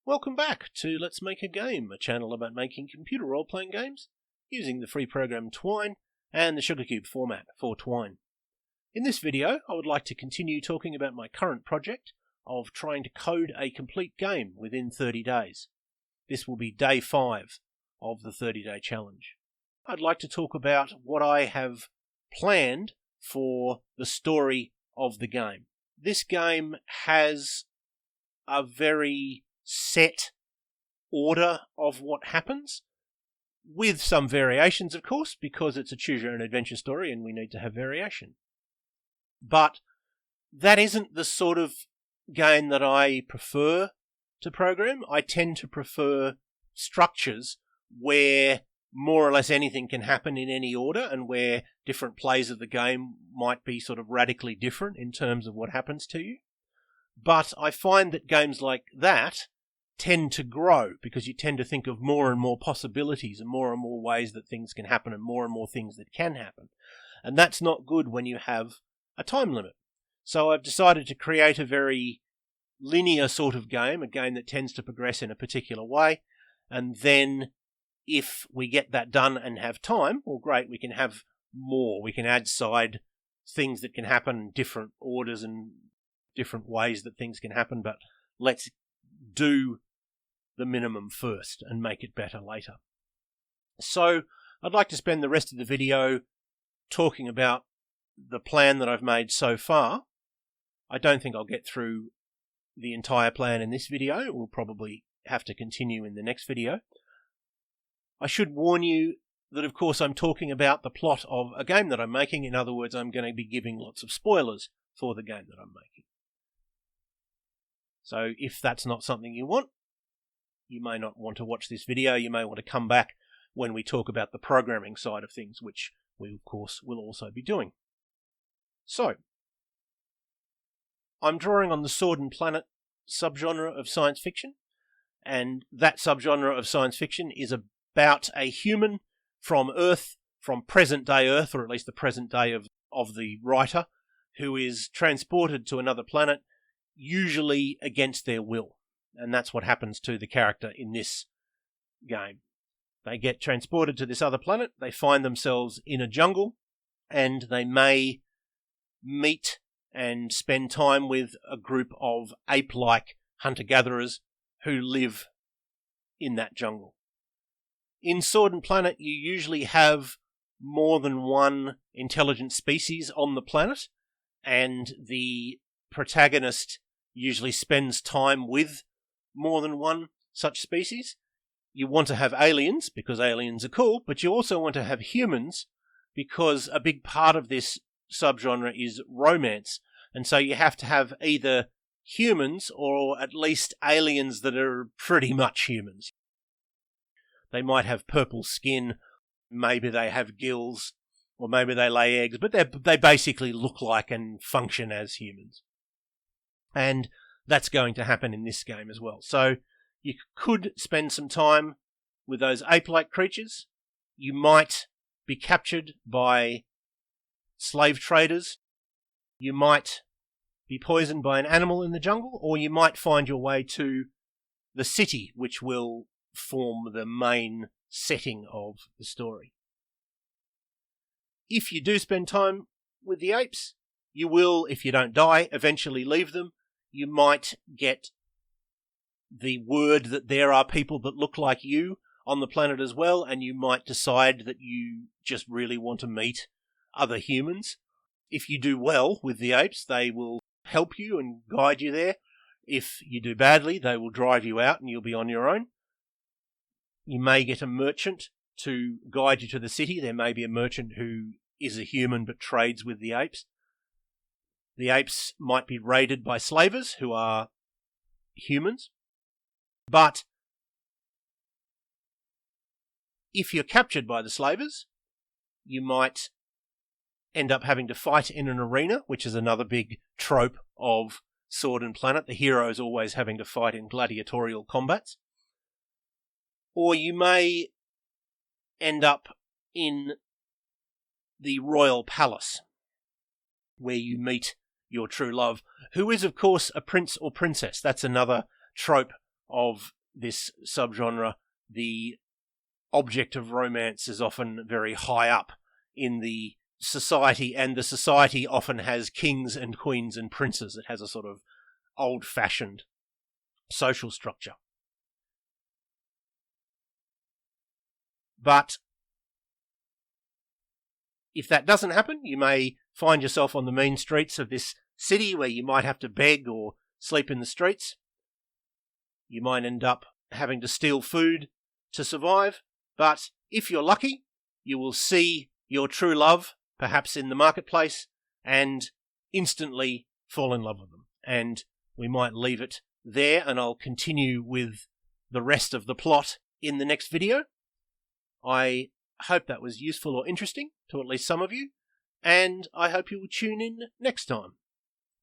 Welcome back to Let's Make a Game, a channel about making computer role-playing games using the free program Twine and the Sugarcube format for Twine. In this video, I would like to continue talking about my current project of trying to code a complete game within 30 days. This will be day 5 of the 30-day challenge. I'd like to talk about what I have planned for the story of the game. This game has a very set order of what happens, with some variations, of course, because it's a choose-your-own-adventure story and we need to have variation. But that isn't the sort of game that I prefer to program. I tend to prefer structures where more or less anything can happen in any order and where different plays of the game might be sort of radically different in terms of what happens to you. But I find that games like that tend to grow because you tend to think of more and more possibilities and more ways that things can happen and more things that can happen. And that's not good when you have a time limit. So I've decided to create a very linear sort of game, a game that tends to progress in a particular way. And then if we get that done and have time, well, great, we can have more. We can add side things that can happen in different orders and different ways that things can happen, but let's do the minimum first and make it better later. So I'd like to spend the rest of the video talking about the plan that I've made so far. I don't think I'll get through the entire plan in this video. We'll probably have to continue in the next video. I should warn you that, of course, I'm talking about the plot of a game that I'm making. In other words, I'm going to be giving lots of spoilers for the game that I'm making. So if that's not something you want, you may not want to watch this video. You may want to come back when we talk about the programming side of things, which we, of course, will also be doing. So, I'm drawing on the Sword and Planet subgenre of science fiction, and that subgenre of science fiction is about a human from Earth, from present-day Earth, or at least the present day of the writer, who is transported to another planet, usually against their will. And that's what happens to the character in this game. They get transported to this other planet, they find themselves in a jungle, and they may meet and spend time with a group of ape-like hunter-gatherers who live in that jungle. In Sword and Planet, you usually have more than one intelligent species on the planet, and the protagonist usually spends time with more than one such species. You want to have aliens, because aliens are cool, but you also want to have humans, because a big part of this subgenre is romance, and so you have to have either humans or at least aliens that are pretty much humans. They might have purple skin, maybe they have gills, or maybe they lay eggs, but they basically look like and function as humans. And that's going to happen in this game as well. So you could spend some time with those ape-like creatures. You might be captured by slave traders. You might be poisoned by an animal in the jungle, or you might find your way to the city, which will form the main setting of the story. If you do spend time with the apes, you will, if you don't die, eventually leave them. You might get the word that there are people that look like you on the planet as well, and you might decide that you just really want to meet other humans. If you do well with the apes, they will help you and guide you there. If you do badly, they will drive you out and you'll be on your own. You may get a merchant to guide you to the city. There may be a merchant who is a human but trades with the apes. The apes might be raided by slavers who are humans. But if you're captured by the slavers, you might end up having to fight in an arena, which is another big trope of Sword and Planet, the heroes always having to fight in gladiatorial combats. Or you may end up in the royal palace, where you meet your true love, who is, of course, a prince or princess. That's another trope of this subgenre, the object of romance is often very high up in the society, and the society often has kings and queens and princes. It has a sort of old-fashioned social structure. But if that doesn't happen, you may find yourself on the mean streets of this city where you might have to beg or sleep in the streets. You might end up having to steal food to survive, but if you're lucky, you will see your true love, perhaps in the marketplace, and instantly fall in love with them. And we might leave it there, and I'll continue with the rest of the plot in the next video. I hope that was useful or interesting to at least some of you, and I hope you will tune in next time.